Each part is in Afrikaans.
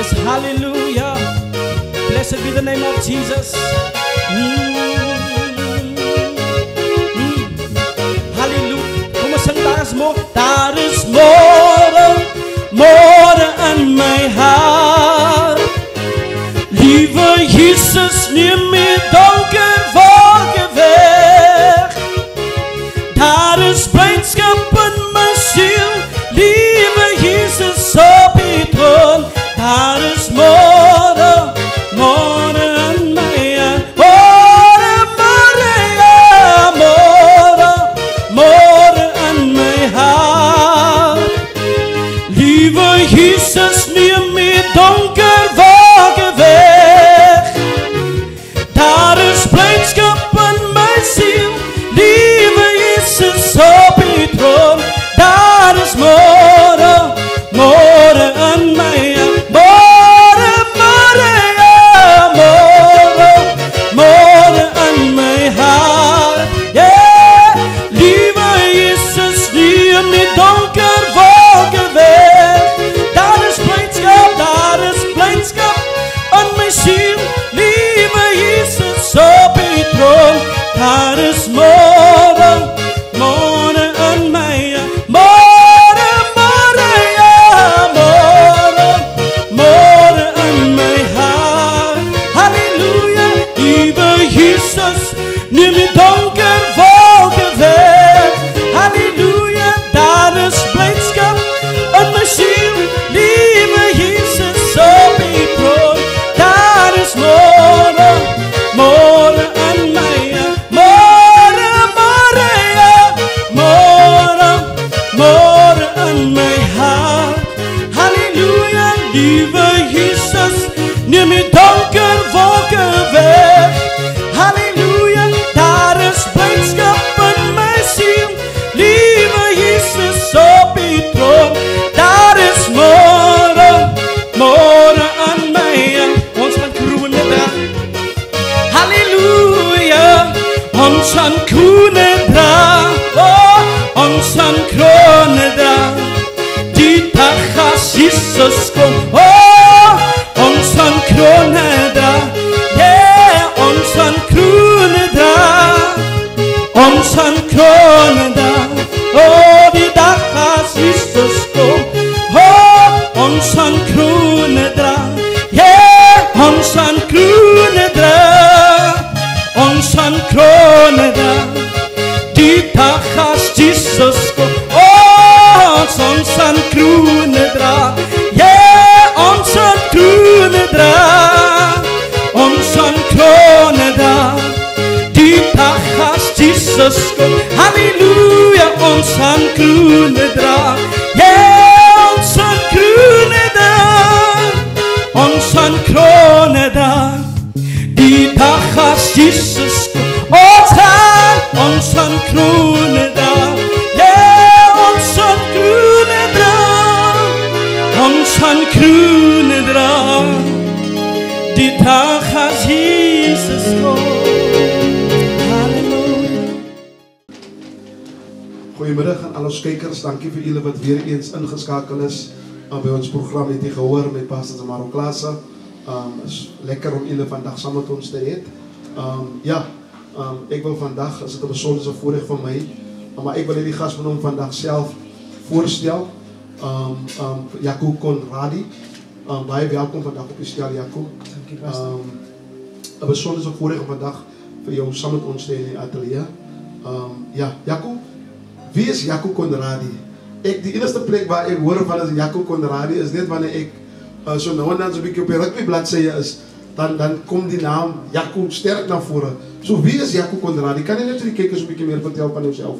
Yes, hallelujah. Blessed be the name of Jesus. Hallelujah. Kom ons sing, daar is more. Daar is more in my hart. Lieve Jesus, neem my donker wolke weg. Daar is blijdschap in my ziel. Lieve Jesus, op die troon. Daar is more in my hart. More in my hart. Lieve Jesus, neem my donker wolke weg. Daar is blijdschap in my ziel. Lieve Jesus, op die troon. Daar is more in my hart. More in my hart. Yeah, lieve Jesus, neem my donker wolke weg. Daar is blijdschap in my ziel. Lieve Jesus, op die troon. Daar is more in my hart. More in my hart. Hallelujah. Lieve Jesus, neem my donker wolke weg. Hallelujah. Daar is blijdschap in my ziel. Lieve Jesus, op die troon. Daar is more in my hart. More in my hart. Hallelujah. Lieve Jesus, neem my donker wolke weg. Hallelujah. Daar is blijdschap in my ziel. Lieve Jesus, op die troon. Daar is more in my hart. Ons gaan kroone dra. Hallelujah. Ons gaan kroone dra. Ons gaan kroone dra. Die dag as Jesus kom. Ons gaan kroone dra. Yeah, ons gaan kroone dra. Ons gaan kroone dra. Die dag as Jesus kom. Ons gaan kroone dra. Yeah, ons gaan kroone dra. Ons gaan kroone dra. Die dag as Jesus kom. Ons gaan kroone dra. Yeah, ons gaan kroone dra. Ons gaan kroone dra. Die dag as Jesus kom. Hallelujah, ons gaan kroone dra. Yeah, ons gaan kroone dra. Ons gaan kroone dra. Die dag as Jesus kom. Ons gaan kroone dra. Yeah, ons gaan kroone dra. Ons gaan kroone dra. Die dag as Jesus kom. Halleluja. Goeiemiddag aan al ons kijkers. Dankie vir julle wat weer eens ingeskakel is by ons program. Het jy gehoor met Pastor Zamaro Klase. Is lekker om julle vandag saam met ons te hê. Ek wil vandag, is dit 'n besondere voorreg van my, maar ek wil hierdie gasbenoem vandag self voorstel. Jaco Conradi. Baie welkom vandag op die stel, Jaco. Dankie, Pastor. 'n besondere voorreg om vandag vir jou saam met ons te hê in die ateljee. Jaco, wie is Jaco Conradi? Die enigste plek waar ek hoor van is Jaco Conradi is net wanneer ek so nou en dan so 'n bietjie op die rugby bladsye is. Dan kom die naam Jaco sterk na vore. So wie is Jaco Conradi? Kan jy net vir die kykers 'n bietjie meer vertel van jouself?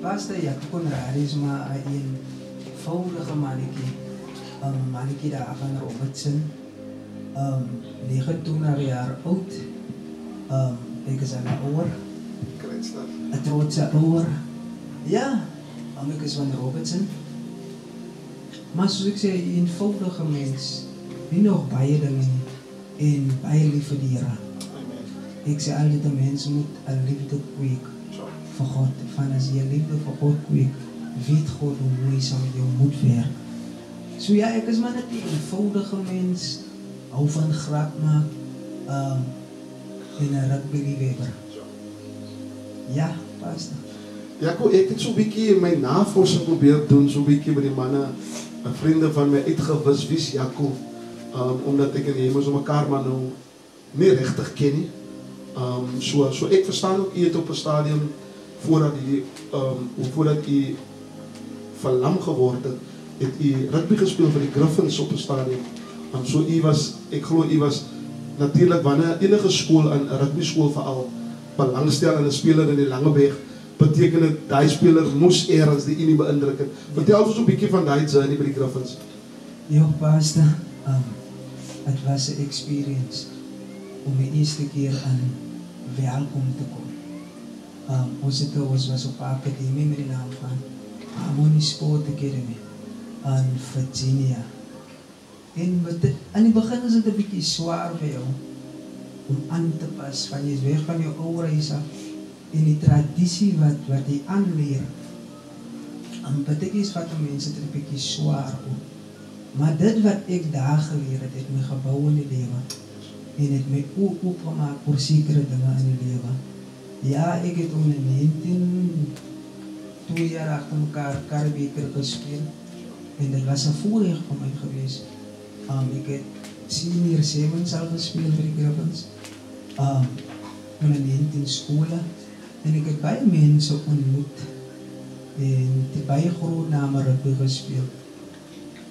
Pastor Jaco Conradi is maar 'n eenvoudige mannetjie. Mannetjie daar van Robertson. 29 jaar oud. Ek is 'n ouer. 'n trotse ouer. Ja, ek is van Robertson. Maar soos ek sê, 'n eenvoudige mens. Nie nog baie dinge en baie lief vir die Here. Ek sê altyd 'n mens moet 'n liefde kweek vir God. Van as jy liefde vir God kweek, weet God hoe mooi sal jou moet werk. So ja, ek is maar net 'n eenvoudige mens, hou van grap maak, en 'n rugby-liefhebber. Ja, pastor. Jaco, ek het so 'n bietjie my navorsing probeer doen, so 'n bietjie by die manne, vriende van my uitgewis wie's Jaco, omdat ek en jy mos mekaar maar nou nie regtig ken nie. So ek verstaan ook u het op 'n stadium voordat u verlam geword het u rugby gespeel vir die Griffins op 'n stadium. So u was, ek glo u was natuurlik wanneer enige skool in 'n rugby skool veral belangstel in 'n speler in die Langebeg, beteken dit daai speler moes eers die unie beïndruk het. Vertel ons 'n bietjie van daai journey by die Griffins. Ja, pastor, het was 'n experience om die eerste keer aan welkom te kom. Ons was op 'n akademie met die naam van Harmony Sport Academy in Virginia. En aan die begin is dit 'n bietjie swaar vir jou om aan te pas, van jy is weg van jou ouer huis af en die tradisie wat jy aanleer. Partykies vat mense dit 'n bietjie swaar op. Maar dit wat ek daar geleer het my gebou in die lewe. En het my oopgemaak voor sekere dinge in die lewe. Ja, ek het onder 2 jaar agter mekaar Karibeker gespeel. En dit was 'n voorreg vir my geweest. Ek het senior 7 al gespeel vir die Griffins. Onder 19 skole. En ek het baie mense ontmoet. En die baie groot name rugby gespeel.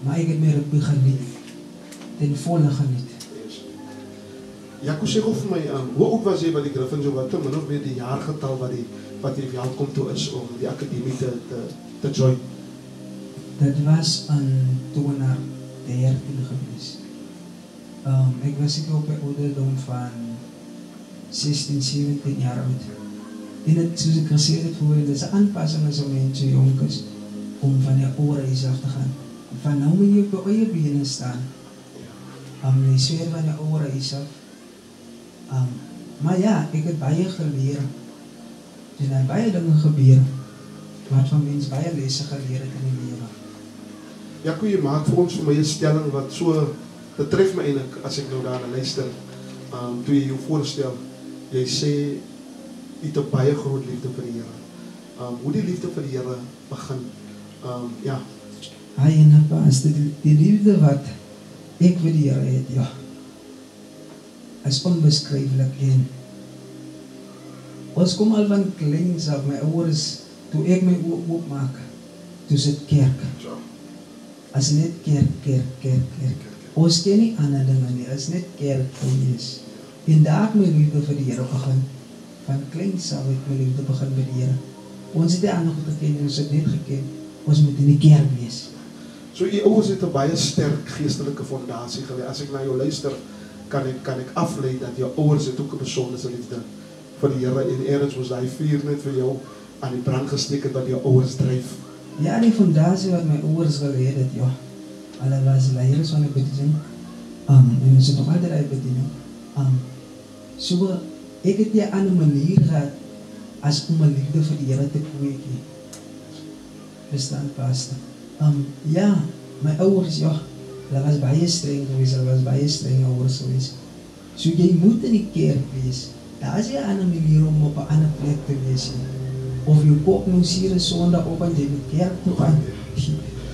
Maar ek het my rugby geniet. Ten volle geniet. Jaco, sê gou vir my, hoe oud was jy by die Griffins, of wat min of meer die jaargetal wat jy welkom toe is om die akademie te join? Dit was in 2013 geweest. Ek was seker op 'n ouderdom van 16, 17 jaar oud. En dit, soos ek gesê het voor, dit is 'n aanpassing as 'n mens so jonk is, om van jou ouer huis af te gaan. Van nou moet jy op jou eie bene staan. Jy sweer van jou ouer huis af. Maar ja, ek het baie geleer. En daar baie dinge gebeur, wat van mens baie lesse geleer het in die lewe. Jaco, jy maak vir ons vir my 'n stelling wat so, dit tref my eintlik as ek nou daarna luister. Toe jy jou voorstel, jy sê jy het 'n baie groot liefde vir die Here. Hoe die liefde vir die Here begin? Ja. En pas, die liefde wat ek vir die Here het, ja, is onbeskryflik. En ons kom al van kleins af, my ouers, toe ek my oopmaak, toe sit kerk. As net kerk. Ons ken nie ander dinge nie, as net kerk gewees. En daar het my liefde vir die Here begin. Van kleins af het my liefde begin vir die Here. Ons het die ander goed geken, ons het net geken, ons moet in die kerk wees. So jy ouers het 'n baie sterk geestelike fondasie gewees. As ek na jou luister, kan ek aflei dat jou ouers het ook 'n besondere liefde vir die Here, en eers was hy vuur net vir jou aan die brand gesteek het wat jou ouers dryf. Ja, die fondasie wat my ouers geleer het, ja. Hulle was leiers van die bediening. En ons het nog altyd die bediening. So, ek het nie 'n ander manier gehad as om 'n liefde vir die Here te kweek. Verstaan, pastor? Ja, my ouers, ja, hulle was baie streng geweest, hulle was baie streng ouers geweest. So jy moet in die kerk wees. Daar is nie 'n ander manier om op 'n ander plek te wees nie. Of jy koop nou hier 'n Sondag op en jy moet kerk toe gaan.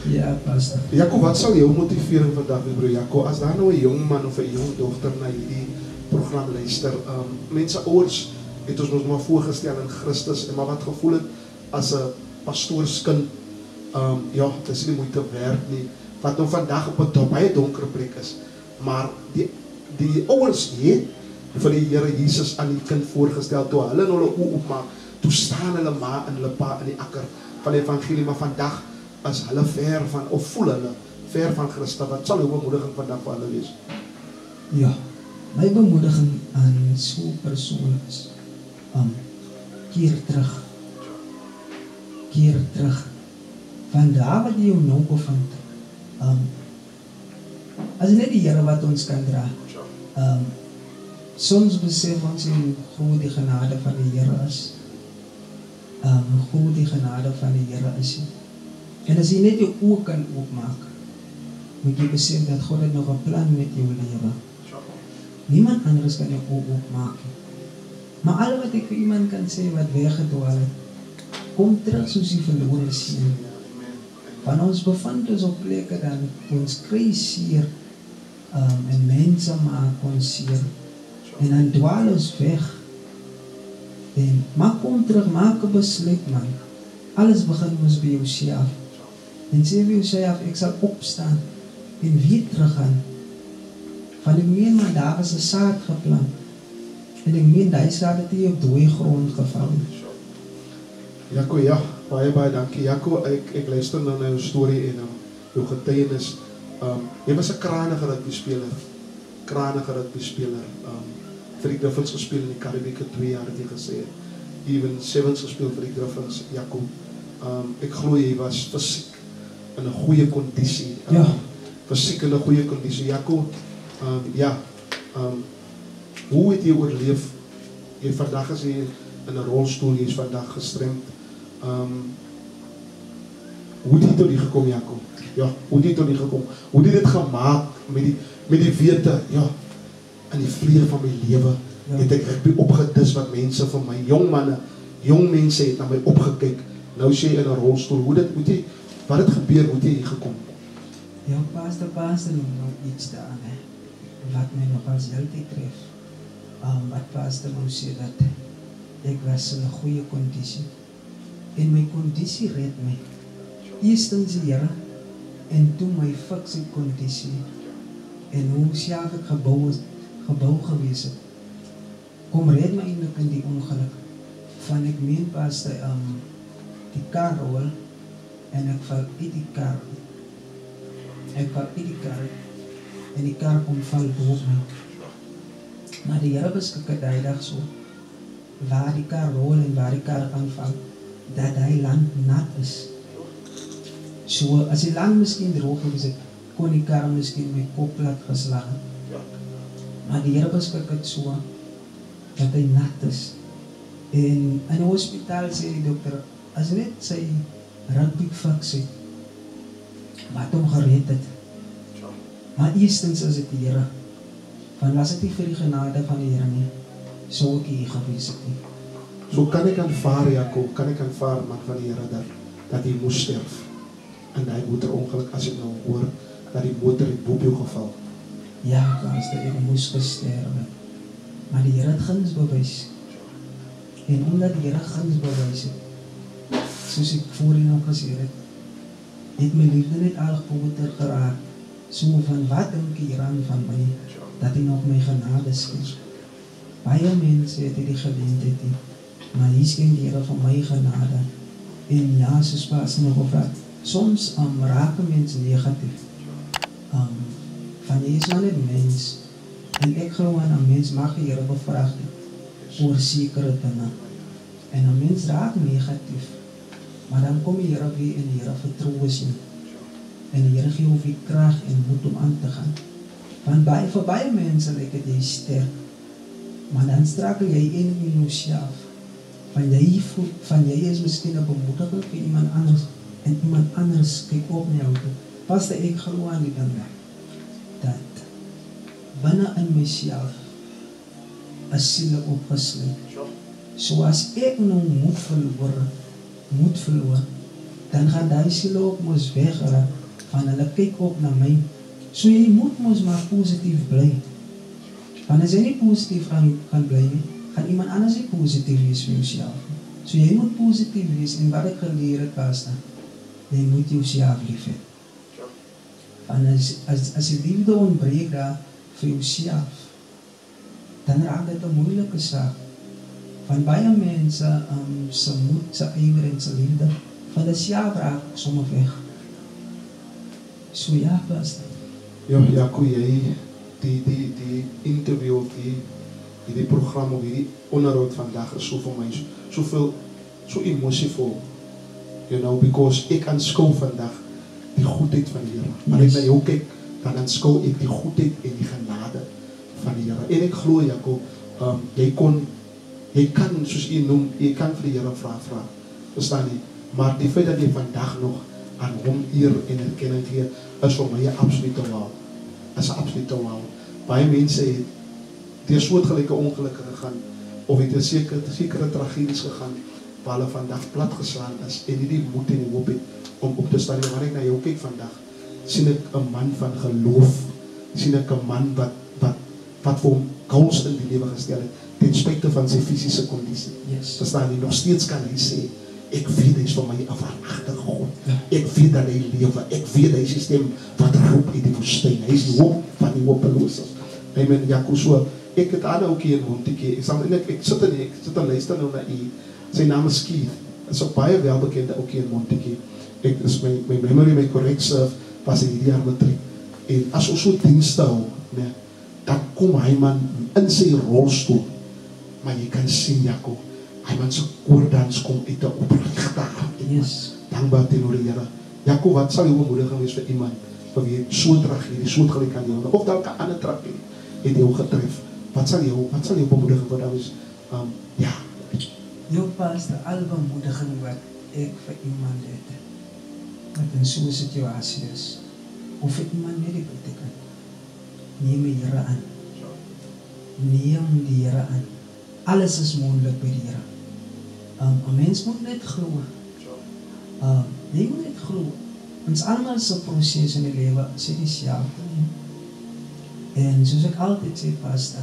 Ja, pastor. Jaco, wat sal jou motivering vandag wees, broer Jaco, as daar nou 'n jong man of 'n jong dogter na hierdie program luister? Mense ouers het ons maar voorgestel in Christus, en maar wat gevoel het as 'n pastoorskind, ja, dit is nie moeite werd nie, wat nou vandag op 'n baie donker plek is, maar die ouers het vir die Here Jesus aan die kind voorgestel, toe hulle nou hulle oë oopmaak, toe staan hulle ma en hulle pa in die akker van die evangelie, maar vandag is hulle ver van, of voel hulle ver van Christus. Wat sal jou bemoediging vandag vir hulle wees? Ja, my bemoediging aan so 'n persoon is, keer terug, van daar wat jy jou nou bevind, as net die Here wat ons kan dra. Soms besef ons hoe groot die genade van die Here is. Hoe groot die genade van die Here is. En as jy net jou oë kan oopmaak, moet jy besef dat God het nog 'n plan met jou lewe. Niemand anders kan jou oopmaak. Maar al wat ek vir iemand kan sê wat weggedwaal het, kom terug soos die verlore seun. Want ons bevind ons op plekke dan ons kry seer en mense maak ons seer en dan dwaal ons weg. En maar kom terug, maak 'n besluit man. Alles begin ons by jouself. En sê vir jouself, ek sal opstaan en weer teruggaan. Want ek meen maar daar was 'n saad geplant. En ek meen die saad het nie op dooie grond geval. Jaco, ja, baie dankie. Jaco, ek luister nou na jou storie en jou getuienis. Jy was 'n krangige rugbyspeler. Vir die Griffins gespeel in die Karibieke 2 jaar het jy gesê. Even Sevens gespeel vir die Griffins, Jaco. Ek glo jy was fisiek in 'n goeie kondisie. Fisiek in 'n goeie kondisie. Jaco, hoe het jy oorleef? Jy vandag is jy in 'n rolstoel, jy is vandag gestremd. Hoe het jy tot hier gekom, Jaco? Ja, hoe het jy tot hier gekom? Hoe het jy dit gemaak met die wete, ja, in die vleuel van my lewe, het ek rugby opgedis wat mense van my, jong mense het na my opgekyk, nou sê jy in 'n rolstoel, wat het gebeur, hoe het jy hier gekom? Ja, pastor nog iets daar, wat my nog als heeltyd tref. Wat pastor nou sê dat ek was in 'n goeie kondisie. En my kondisie red my. Eerstens die Here, en toe my fikse kondisie. En hoe self ek gebou gewees het. Kom red my eintlik in die ongeluk. Van ek meen pastor, die kar rol, en ek val uit die kar. En die kar kom val boop my. Maar die Here beskik het die dag so, waar die kar rol en waar die kar aanval, dat die land nat is. So, as die land miskien droog gewees het, kon die kar miskien my kop laat geslag. Maar die Here beskik het so, dat hy nat is. En in die hospitaal sê die dokter, as net sy rugby fiks het, wat hom gered het. Maar eerstens is dit die Here. Want was dit nie vir die genade van die Here nie, sou ek hier gewees het nie. So kan ek aanvaar, Jaco, man van die Here, dat hy moes sterf. En die motorongeluk, as ek nou hoor, dat die motor het boop jou geval. Ja, pastor, ek moes gesterf. Maar die Here het guns bewys. En omdat die Here guns bewys het, soos ek voorheen ook gesê het my liefde net al groter geraak. So van wat dink die Here aan van my, dat hy nog my genade skens. Baie mense het die geleentheid nie, maar hier skenk die Here van my genade. En ja, soos pas nog gevraag, soms raak mense negatief. Van jy is maar net mens. En ek glo aan 'n mens mag die Here bevraag oor sekere dinge. En 'n mens raak negatief. Maar dan kom die Here weer en die Here vertroos jou. En die Here gee jou weer krag en moed om aan te gaan. Want vir baie mense lyk dit jy sterk. Maar dan strakel jy in jouself. Van jy is miskien 'n bemoediging vir iemand anders. En iemand anders kyk op na jou toe. Pastor, ek glo aan die ding dat binne in myself 'n siele opgesluit. So as ek nou moed verloor, dan gaan die siele ook mos wegraak, van hulle kyk op na my. So jy moet mos maar positief bly. Want as jy nie positief gaan bly nie, gaan iemand anders nie positief wees vir jouself. So jy moet positief wees, en wat ek geleer het was, jy moet jouself lief hê. Want as die liefde ontbreek daar vir jouself, dan raak dit 'n moeilike saak. Van baie mense se moed, se ywer en se liefde, van die self raak sommer weg. So ja, pastor. Ja, Jaco, jy, die interview, die program, of die onderhoud vandag is so vir my, so emotievol. You know, because ek aanskou vandag die goedheid van die Here. Maar ek na jou kyk, dan aanskou ek die goedheid en die genade van die Here. En ek glo, Jaco, jy kan, soos jy noem, jy kan vir die Here vra, verstaan nie? Maar die feit dat jy vandag nog aan hom eer en erkenning gee, is vir my 'n absolute wow. Is 'n absolute wow. Baie mense het deur soortgelyke ongelukke gegaan, of het 'n sekere tragedies gegaan, waar hulle vandag platgeslaan is, en nie die moed en die hoop het om op te staan. En wanneer ek na jou kyk vandag, sien ek 'n man van geloof, sien ek 'n man wat vir hom goals in die lewe gestel het, ten spyte van sy fisiese kondisie. Yes. Verstaan jy, nog steeds kan hy sê, ek weet hy is vir my 'n waaragtige God. Ek weet dat hy lewe, ek weet hy is die stem wat roep uit die woestyn. Hy is die hoop van die hopeloses. Amen, Jaco, so, ek het aan ook hier in Montetjie, ek sit en luister nou na u, sy naam is Keith, is ook baie welbekende ook hier in Montetjie. Ek is my memory, my correct serve, was in hierdie jaar matriek. En as ons so dienste hou, nee, dan kom hy man in sy rolstoel, maar jy kan sien, Jaco, hy man sy koordans kom uit 'n opregte hart. Yes. Dankbaar teenoor die Here. Jaco, wat sal jou bemoediging wees vir iemand vir wie so tragedie, so gelyk aan jou, of dalk 'n ander tragedie het jou getref? Wat sal jou bemoediging wees? Ja. Jou pastor, al bemoediging wat ek vir iemand het, wat in so 'n situasie is, of vir iemand net die beteken, neem die Here aan. Neem die Here aan. Alles is moontlik by die Here. 'n mens moet net glo. Jy moet net glo. Ons almal se proses in die lewe sê dieselfde. En soos ek altyd sê, pastor,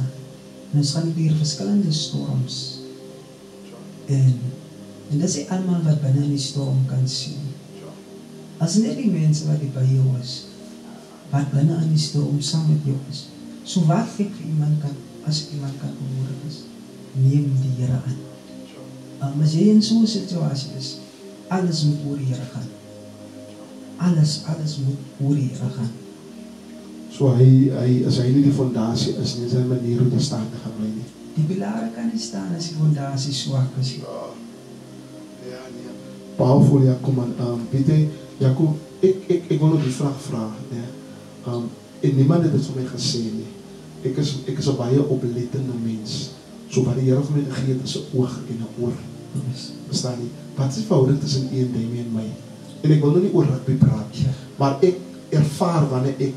ons gaan deur verskillende storms. En dit is nie almal wat binne in die storm kan sien. As net die mense wat by jou is, wat binne in die storm saam met jou is. So wat ek vir iemand kan, as iemand kan bemoedig is, neem die Here aan. As jy in so 'n situasie is, alles moet oor die Here gaan. Alles moet oor die Here gaan. So as hy nie die fondasie is nie, is hy 'n manier hoe te staan te gaan bly nie. Die pilare kan nie staan as die fondasie swak is. Ja, nee. Powerful, ja, kom aan. Weet jy, Jaco, ek wil nog die vraag vra, nee. En niemand het dit vir my gesê nie. Ek is 'n baie oplettende mens. So wat die Here vir my gegee het, is 'n oog en 'n oor. Verstaan jy? Wat is die verhouding tussen u en Demi en my? En ek wil nou nie oor rugby praat, maar ek ervaar wanneer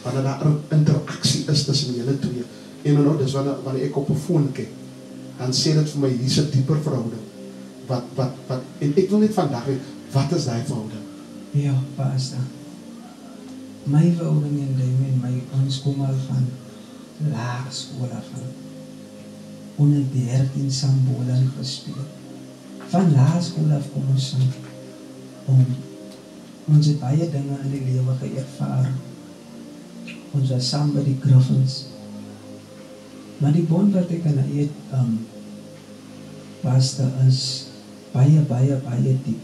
daar 'n interaksie is tussen julle twee. En nou, dis wanneer ek op 'n foon kyk, dan sê dit vir my, hier's 'n dieper verhouding. En ek wil net vandag weet, wat is daai verhouding? Ja, pastor. My verhouding en Demi en my, ons kom al van laerskool af. Onder 13 sambolen gespeel. Van laerskool af kom ons saam. Ons het baie dinge in die lewe geërvaar. Ons was saam by die Griffins. Maar die bond wat ek aan eet, pastor, is baie diep.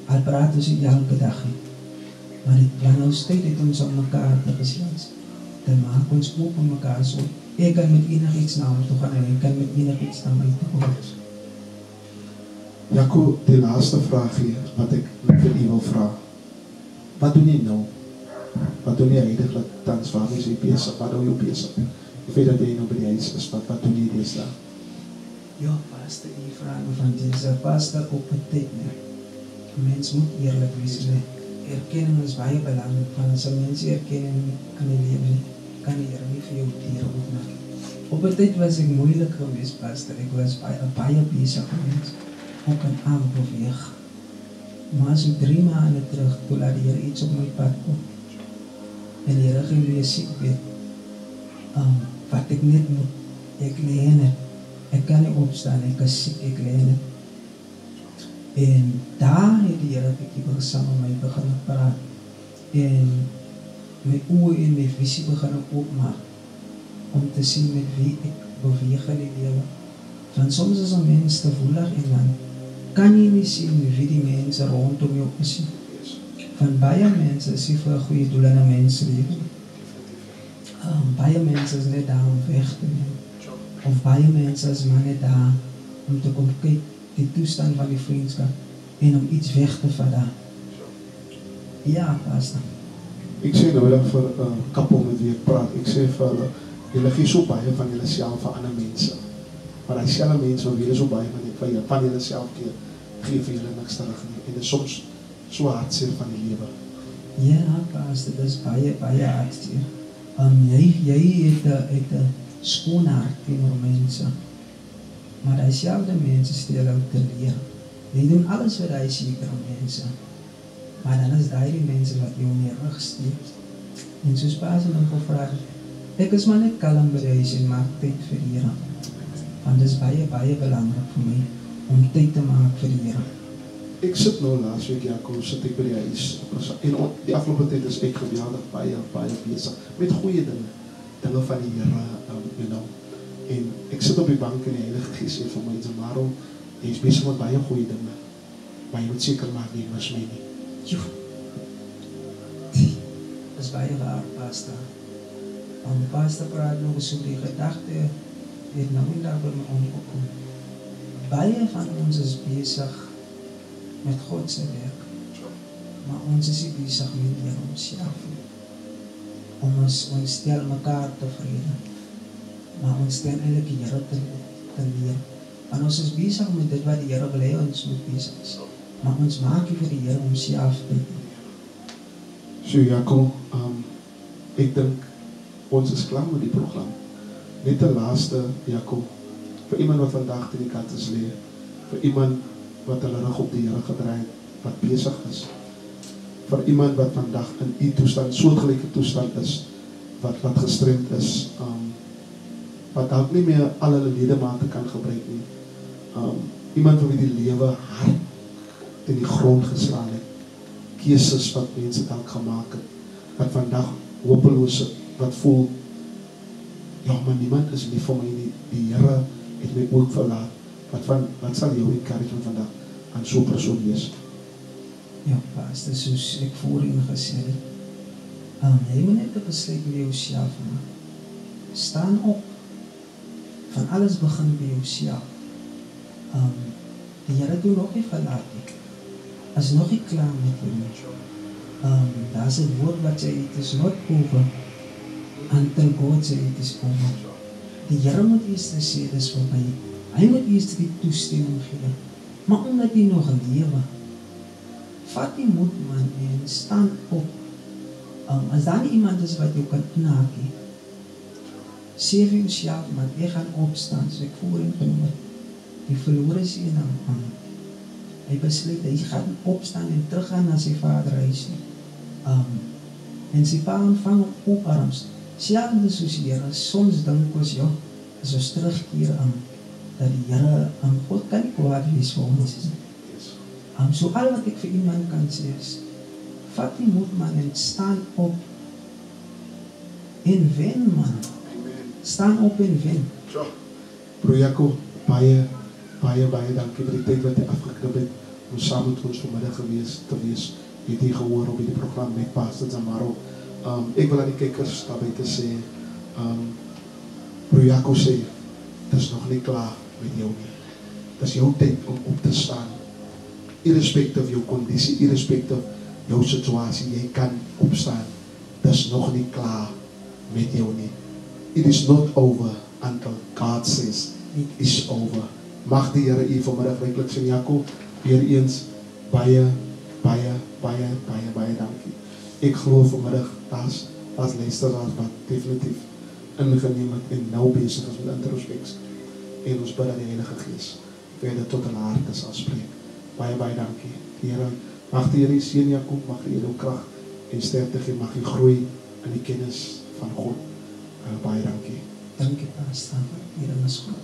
Al praat ons nie elke dag nie. Maar die plan ons tyd het ons aan mekaar te gesels. Dan maak ons oop aan mekaar so. Ek kan met enigiets na hom toe gaan en ek kan met enigiets na my toe kom. Jaco, die laaste vraag hier, wat ek vir u wil vra. Wat doen jy nou? Wat doen jy heiliglik tans? Waar is jy besig? Wat hou jy besig? Ek weet dat jy nou by die huis is, wat doen jy deesdae? Ja, pastor, die vraag van deze pastor op het tyd, nee. Mens moet eerlik wees, nee. Erkenning is baie belangrik, want as mense erkenning kan die lewe nie, kan die Here nie vir jou dier opmaak. Op het tyd was ek moeilik geweest, pastor. Ek was baie besig geweest, op en aan beweeg. Maar so 3 maande terug, toe laat die Here iets op my pad kom. En die Here ging weer siek weer. Wat ek net moet, ek leen het. Ek kan nie opstaan, ek is siek, ek leen het. En daar het die Here bietjie saam met my begin praat. En my oë en my visie begin oopmaak, om te sien met wie ek beweeg in die lewe. Want soms is 'n mens te woelig en dan kan jy nie sien wie die mense rondom jou is. Van baie mense is nie vir 'n goeie doel in 'n mens se lewe. Baie mense is net daar om weg te neem. Of baie mense is maar net daar om te kom kyk die toestand van die vriendskap en om iets weg te vat daar. Ja, pastor. Ek sê nou vir 'n koppel met wie ek praat, ek sê vir hulle, julle gee so baie van julle self vir ander mense. Maar die selfe mense wat julle so baie van julle self gee vir julle niks terug nie. En dit is so hartseer van die lewe. Ja, pastor, dat is baie hartseer. Jy het 'n skoon hart teenoor mense. Maar dieselfde mense stel jou teleur. Jy doen alles wat hy seker aan mense. Maar dan is daai die mense wat jou meer rug steek. En soos pastor dan gevra, ek is maar net kalm by die huis en maak tyd vir die Here. Want dit is baie belangrik vir my om tyd te maak vir die Here. Ek sit nou laas week, Jaco, sit ek by die huis. En die afgelope tyd is ek geweldig baie besig met goeie dinge van die Here, you know. En ek sit op die bank en die Heilige Gees sê vir my, Zamaro, jy is besig met baie goeie dinge, maar jy moet seker maak nie, mis my nie. Joh. Dat is baie waar, pastor. Pastor praat nog eens over die gedachte, het nou en daar by my omgekom. Baie van ons is bezig met Godse werk, maar ons is nie bezig met die Here onsself. Ons stel mekaar tevreden, maar ons stel eintlik die Here te leer. Want ons is bezig met dit wat die Here wil hê ons moet bezig is. Maar ons maak nie vir die Here onsself te doen. So Jaco, ek dink ons is klaar met die program. Net die laaste, Jaco, vir iemand wat vandag in die kates lê, vir iemand wat hulle rug op die Here gedraai het, wat besig is, vir iemand wat vandag in die toestand, soortgelyke toestand is, wat gestremd is, wat dalk nie meer al hulle ledemate kan gebruik nie, iemand vir wie die lewe hard in die grond geslaan het, keuses wat mense dalk gemaak het, wat vandag hopeloos het, wat voel, ja, maar niemand is lief vir my nie, die Here het my ook verlaat, wat sal jou encouragement vandag aan so'n persoon wees? Ja, pastor, soos ek voorheen gesê het, jy moet net 'n besluit by jouself maak. Staan op. Van alles begin by jouself. Die Here doen nog nie verlaat nie. Is nog nie klaar met jou nie. Daar is 'n woord wat sê, it is not over until God sê it is over. Die Here moet eers sê, dis verby. Hy moet eers die toestemming gee. Maar omdat jy nog lewe, vat die moed man en staan op. As daar nie iemand is wat jou kan inhaak nie, sê vir jouself, man, ek gaan opstaan, so ek voorheen genoem het, die verlore seun hy besluit, hy gaan opstaan en teruggaan na sy vader huis nie. En sy pa ontvang op oop arms, selfde soos die Here, soms dink ons, ja, as ons terugkeer dat die Here, God kan nie kwaad wees vir ons. So al wat ek vir iemand kan sê is, vat die moed man en staan op en wen man. Staan op en wen. Bro Jaco, baie dankie vir die tyd wat jy afgeknip het om saam met ons vanmiddag te wees. Jy het hier gehoor op die program met Pastor Zamaro. Ek wil aan die kijkers daarby te sê, Bro Jaco sê, het is nog nie klaar met jou nie. Het is jou tyd om op te staan. Irrespectief jou conditie, irrespectief jou situasie, jy kan opstaan. Het is nog nie klaar met jou nie. It is not over until God says it is over. Mag die Here u vanmiddag ryklik sien, Jaco, weer eens baie dankie. Ek glo vanmiddag as luisteraars wat definitief ingeneem het en nou besig is met introspectie. En ons bid dat die Heilige Gees verder tot hulle harte sal spreek. Baie dankie. Here, mag die Here seën Jaco, mag die Here krag en sterkte gee, mag hy groei in die kennis van God. Baie dankie. Dankie, Pastor. Here is God.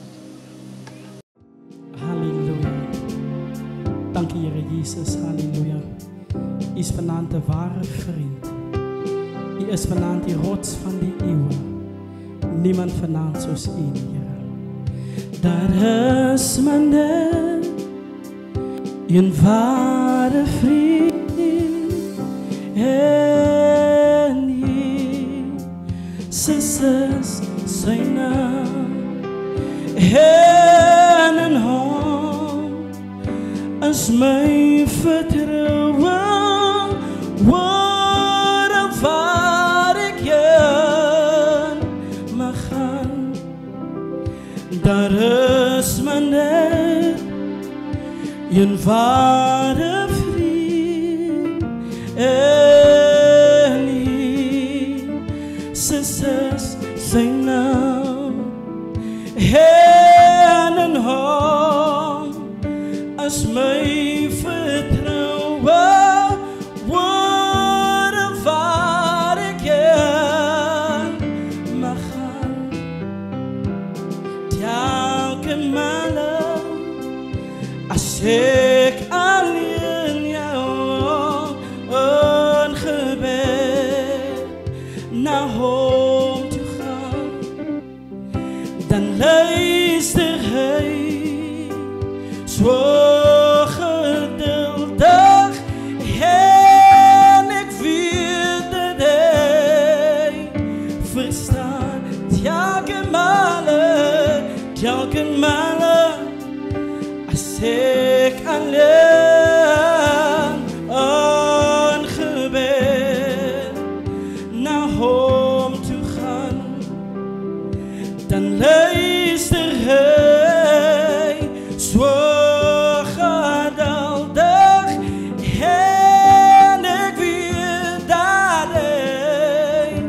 Halleluja. Dankie, Here Jesus. Halleluja. U is vanaand 'n ware vriend. U is vanaand die rots van die eeuwe. Niemand vanaand soos U, Here. Daar is maar net een ware vriend. En Jesus is sy naam. En in hom is my vertroue. Waar ek heen mag gaan, daar is maar net een ware vriend. Jesus zijn naam en een hom als mijn vertrouwen worden waar ik in mag gaan. Telke male als ik alleen jou een gebed naar hom toe gaan, dan luister hij zo geduldig en ik weet dat hij verstaan. Telke male als ik alleen een gebed naar hom toe gaan, dan luister hij zo geduldig en ik weet dat hij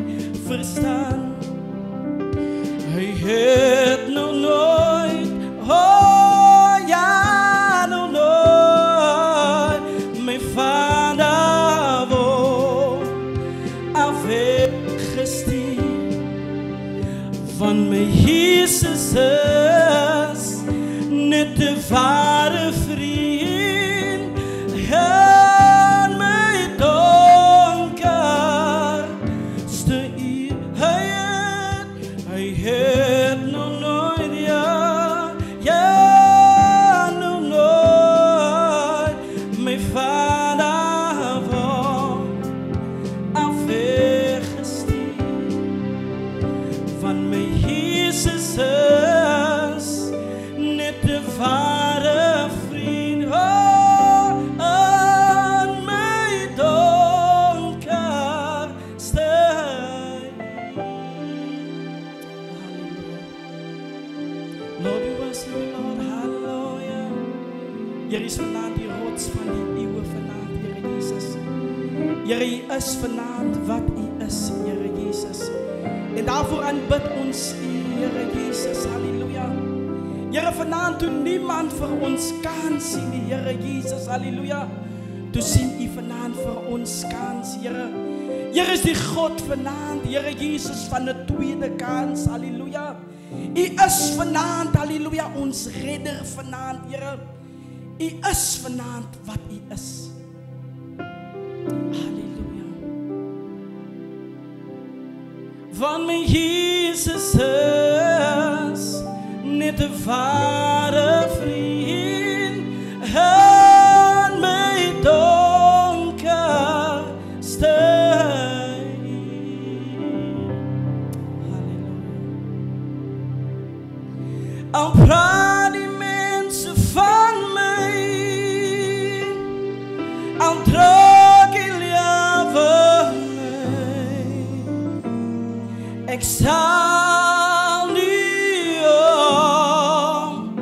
verstaan. Hij heeft nog nooit, oh ja, nog nooit mijn vader woord afgestuurd. Van mijn Jezus is niet de ware vriend en mijn donkerste uur. Hij heeft nog nooit, ja, nog nooit mijn vader woord afgestuurd. Van mijn Jezus is niet de ware vriend, oh, en mijn donkerste uur. Lord, we worship you, Lord, hallelujah. Hier is vanavond die rots van die eeuwen vanavond, Heer Jezus. Heer, U is vanavond wat U is, Heer Jezus. En daarvoor aanbid ons U, Heer Jezus, halleluja. Heer, vanavond toen niemand voor ons kan zien, Heer Jezus, halleluja. Toen zien U vanavond voor ons kans, Heer. Heer is die God vanavond, Heer Jezus, van de tweede kans, halleluja. U is vanavond, halleluja, ons redder vanavond, Heer. U is vanavond wat U is. Halleluja. Van mijn Jezus is niet de ware vriend en mijn donkerste uur. Halleluja. Al praat die mensen van mij, al druk ik leven mij, ik zal niet omdraaien.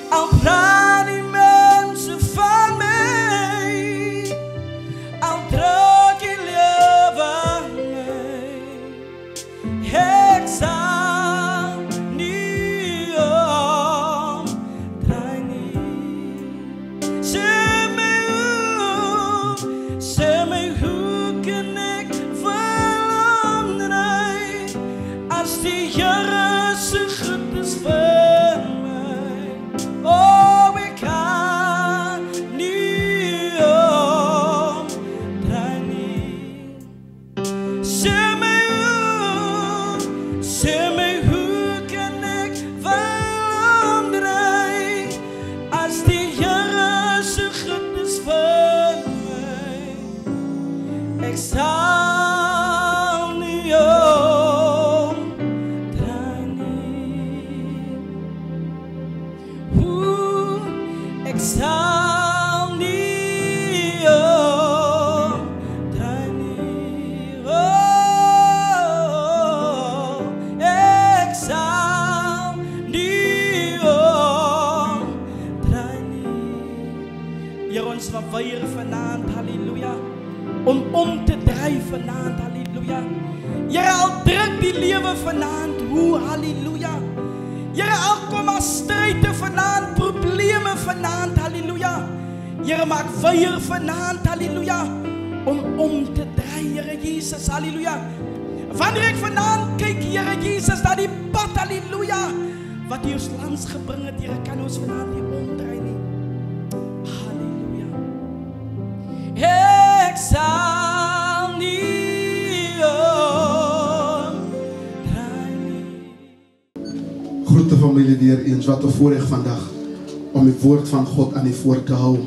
Al praat die mensen van mij, al druk ik leven mij, ik zal niet omdraaien. Zeg mij hoe kan ik veranderen als die Heer zo goed is voor mij. Oh, ik kan niet omdraaien. Zeg mij hoe kan ik veranderen als die Heer zo goed is voor mij. Ik zal niet omdraaien. Ik zal niet omdraaien. Oh, ik zal niet omdraaien. weier vanaand, halleluja, om te draai vanaand, halleluja. Here, al druk die lewe vanaand, hoe, halleluja. Here, al kom maar stryde vanaand, probleme vanaand, halleluja. Here, maak weier vanaand, halleluja, om te draai, Here Jesus, halleluja. Wanneer ek vanaand kyk, Here Jesus, na die pad, halleluja, wat U ons langs gebring het, Here, kan ons vanaand nie omdraai nie. Halleluja. Ek sal nie omdraai nie. Groete familie weer eens, wat 'n voorreg vandag om die woord van God aan die voor te hou.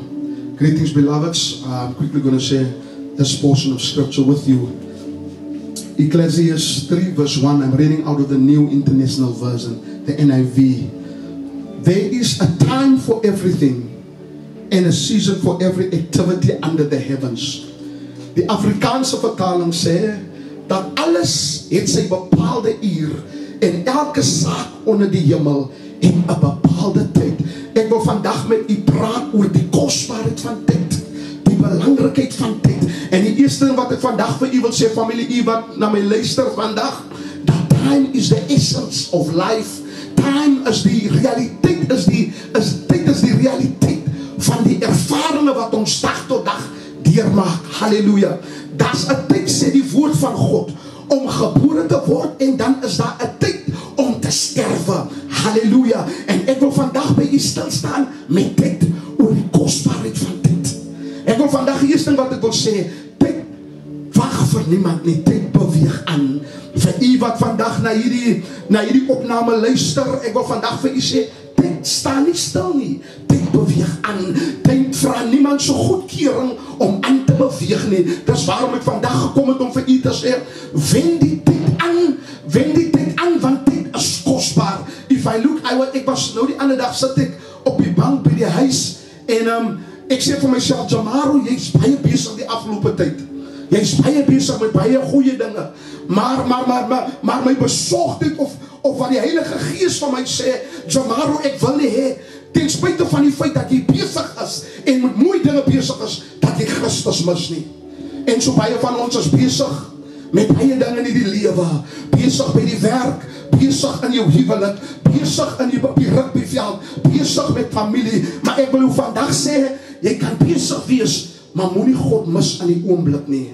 Greetings beloveds, I'm quickly going to share this portion of scripture with you. Ecclesiastes 3 verse 1, I'm reading out of the New International Version, the NIV. There is a time for everything and a season for every activity under the heavens. Die Afrikaanse vertaling sê dat alles het sy bepaalde uur en elke saak onder die hemel het 'n bepaalde tyd. Ek wil vandag met u praat oor die kosbaarheid van tyd, die belangrikheid van tyd. En die eerste wat ek vandag vir u wil sê, familie, u wat na my luister vandag, that time is the essence of life. Time is die realiteit, tyd is die realiteit van die ervarings wat ons dag tot dag deurmaak. Halleluja. Daar's 'n tyd, sê die woord van God, om gebore te word en dan is daar 'n tyd om te sterwe. Halleluja. En ek wil vandag by u stil staan met tyd, oor die kosbaarheid van tyd. Ek wil vandag die eerste wat ek wil sê, tyd wag vir niemand nie, tyd beweeg aan. Vir u wat vandag na hierdie opname luister, ek wil vandag vir u sê, tyd staan nie stil nie, tyd beweeg aan. Tyd vra niemand so goedkeuring om aan te beweeg nie. Dis waarom ek vandag gekom het om vir u te sê, wend die tyd aan, want tyd is kosbaar. If I look, ek was nou die ander dag sit ek op die bank by die huis en ek sê vir myself, Jamaro, jy's baie besig die afgelope tyd. Jy's baie besig met baie goeie dinge. Maar my besorgdheid of wat die Heilige Gees van my sê, Jamaro, ek wil nie hê, ten spyte van die feit dat jy besig is en met mooi dinge besig is, dat jy Christus mis nie. En so baie van ons is besig met baie dinge in die lewe, besig by die werk, besig in jou huwelik, besig in die rugbyveld, besig met familie. Maar ek wil jou vandag sê, jy kan besig wees, maar moenie God mis in die oomblik nie.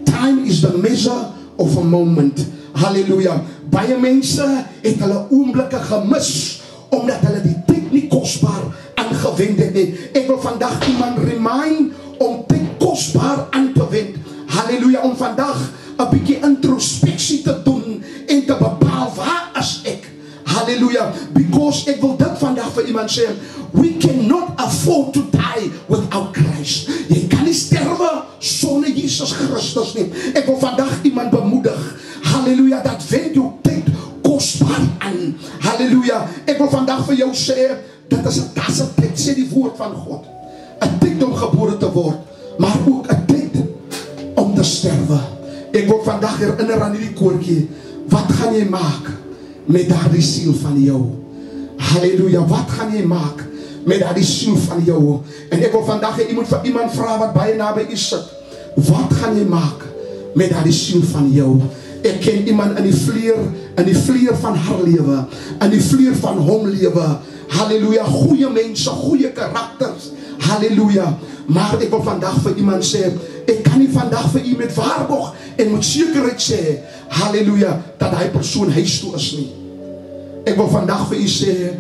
Time is the measure of a moment. Halleluja. Baie mense het hulle oomblikke gemis, omdat hulle die tyd nie kosbaar aangewend het nie. Ek wil vandag iemand remind om tyd kosbaar aan te wend. Halleluja. Om vandag 'n bietjie introspeksie te doen en te bepaal, waar is ek? Halleluja. Because ek wil dit vandag vir iemand sê, we cannot afford to die without Christ. Jy kan nie sterwe sonder Jesus Christus nie. Ek wil vandag iemand bemoedig. Halleluja, dat wend jou tyd kosbaar aan. Halleluja. Ek wil vandag vir jou sê, dit is 'n tyd, sê die woord van God. 'n Tyd om gebore te word, maar ook 'n tyd om te sterwe. Ek wil vandag herinner aan hierdie koortjie. Wat gaan jy maak met daardie siel van jou? Halleluja, wat gaan jy maak met daardie siel van jou? En ek wil vandag hê, jy moet vir iemand vra wat baie naby u sit. Wat gaan jy maak met daardie siel van jou? Ek ken iemand in die vleuer van haar lewe, in die vleuer van hom lewe. Halleluja, goeie mense, goeie karakters. Halleluja. Maar ek wil vandag vir iemand sê, ek kan nie vandag vir u met waarborg en met sekerheid sê, halleluja, dat hy persoon huis toe is nie. Ek wil vandag vir u sê,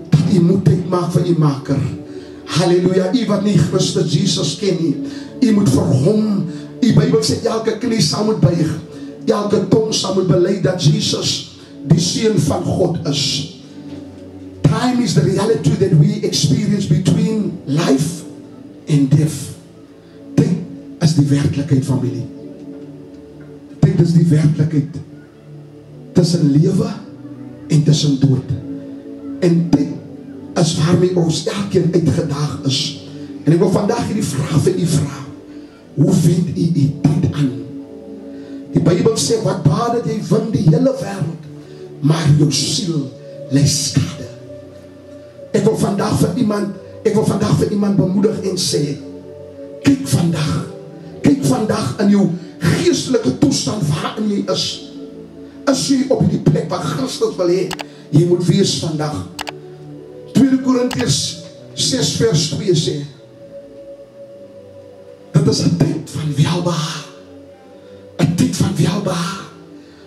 dat u moet tyd maak vir u maker. Halleluja, u wat nie Christus Jesus ken nie, u moet vir hom, die Bybel sê, elke knie sal moet buig, elke tong sal moet bely dat Jesus die Seun van God is. Time is the reality that we experience between life and death. Tyd is die werklikheid, familie. Tyd is die werklikheid tussen lewe en tussen dood. En tyd is waarmee ons elkeen uitgedaag is. En ek wil vandag hierdie vraag vir u vra. Hoe vind u tyd aan? Die Bybel sê, wat baat het jy win die hele wêreld, maar jou siel ly skade. Ek wil vandag vir iemand bemoedig en sê, Kyk vandag in jou geestelike toestand waarin jy is. Is jy op die plek waar Christus wil hê jy moet wees vandag? 2 Korintiërs 6 vers 2 sê, dit is 'n tyd van welbehaag. 'n tyd van welbehaag,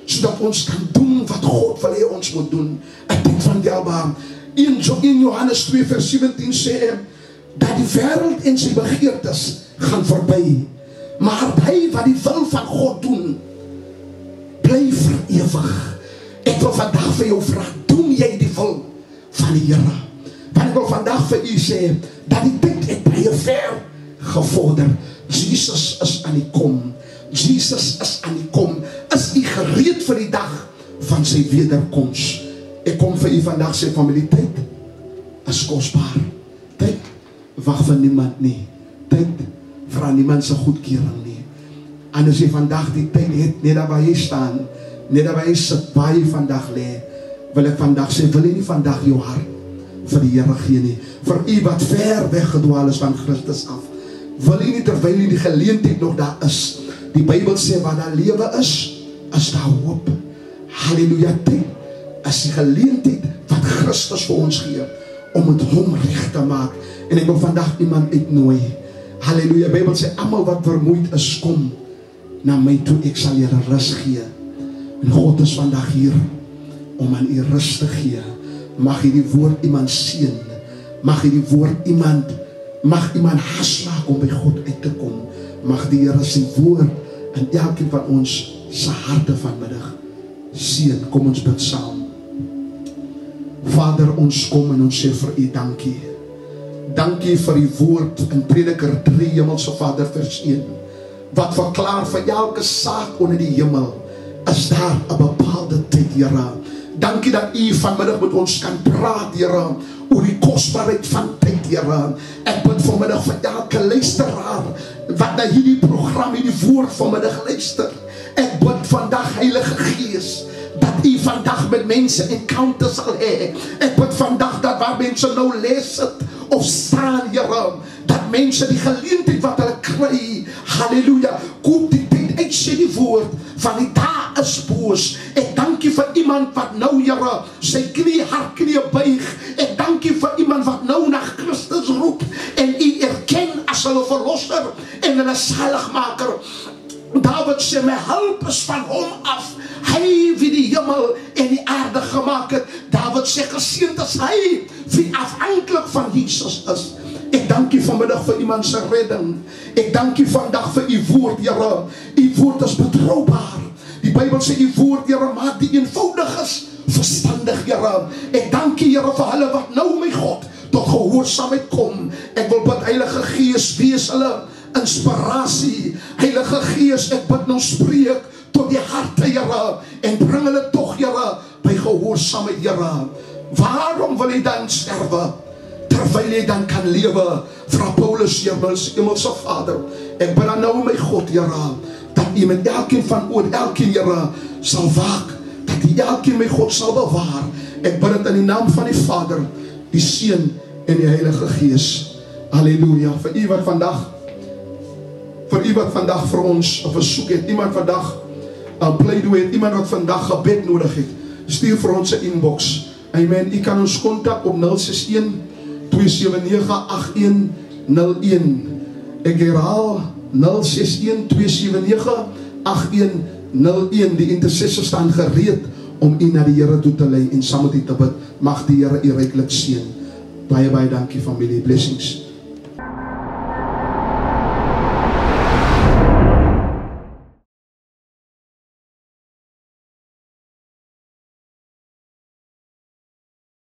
sodat ons kan doen wat God wil hê ons moet doen. 'n tyd van welbehaag. In Johannes 2 vers 17 sê dat die wêreld en sy begeertes gaan verby, maar hy wat die wil van God doen, bly vir ewig. Ek wil vandag vir jou vra, doen jy die wil van die Here? Want ek wil vandag vir u sê, dat die tyd het baie ver gevorder. Jesus is aan die kom. Jesus is aan die kom. Is u gereed vir die dag van sy wederkoms? Ek kom vir u vandag sê, familie, tyd is kosbaar. Tyd wag vir niemand nie. Tyd vra niemand se goedkeuring nie. En as jy vandag die tyd het, net daar waar jy staan, net daar waar jy sit, waar jy vandag lê, wil ek vandag sê, wil jy nie vandag jou hart vir die Here gee nie? Vir u wat ver weggedwaal is van Christus af, wil jy nie, terwyl jy die geleentheid nog daar is? Die Bybel sê, waar daar lewe is daar hoop. Halleluja, tyd is die geleentheid wat Christus vir ons gee, om met hom reg te maak. En ek wil vandag iemand uitnooi. Halleluja, die Bybel sê, almal wat vermoeid is, kom na my toe, ek sal julle rus gee. En God is vandag hier om aan u rus te gee. Mag hy die woord iemand seën. Mag hy die woord mag iemand haas maak om by God uit te kom. Mag die Here sy woord in elkeen van ons se harte vanmiddag seën. Kom ons bid saam. Vader, ons kom en ons sê vir u dankie. Dankie vir die woord in Prediker 3, Hemelse Vader, vers 1, wat verklaar vir elke saak onder die hemel is daar 'n bepaalde tyd, Here. Dankie dat u vanmiddag met ons kan praat, Here, oor die kosbaarheid van tyd, Here. Ek bid vanmiddag vir elke luisteraar wat na hierdie program, hierdie woord vanmiddag luister. Ek bid vandag, Heilige Gees, dat u vandag met mense encounter sal hê. Ek bid vandag dat waar mense nou lees het of staan, Here, dat mense die geleentheid wat hulle kry, halleluja, koop die tyd uit, sê die woord, van die dag is boos. Ek dank u vir iemand wat nou, Here, sy knie, haar knie buig. Ek dank u vir iemand wat nou na Christus roep en u erken as hulle verlosser en hulle saligmaker. David sê, my hulp is van hom af. Hy wie die hemel en die aarde gemaak het. David sê, geseënd is hy wie afhanklik van Jesus is. Ek dank u vanmiddag vir iemand se redding. Ek dank u vandag vir u woord, Here. U woord is betroubaar. Die Bybel sê u woord, Here, maak die eenvoudiges verstandig, Here. Ek dank u, Here, vir hulle wat nou, my God, tot gehoorsaamheid kom. Ek wil bid, Heilige Gees, wees hulle inspirasie. Heilige Gees, ek bid nou, spreek tot die harte, Here, en bring hulle toch, Here, by gehoorsaamheid, Here. Waarom wil jy dan sterwe, terwyl jy dan kan lewe? Vra Paulus, Hemelse Vader, ek bid dan nou, my God, Here, dat u met elkeen van oor elkeen, Here, sal waak, dat u elkeen, my God, sal bewaar. Ek bid dit in die naam van die Vader, die Seun en die Heilige Gees. Halleluja. Vir u wat vandag vir ons 'n versoek het, iemand vandag 'n pleidooi het, iemand wat vandag gebed nodig het, stuur vir ons 'n inbox. Amen. U kan ons kontak op 061 279 8101. Ek herhaal 061 279 8101. Die intercessors staan gereed om u na die Here toe te lei en saam met u te bid. Mag die Here u ryklik seën. Baie dankie, familie. Blessings.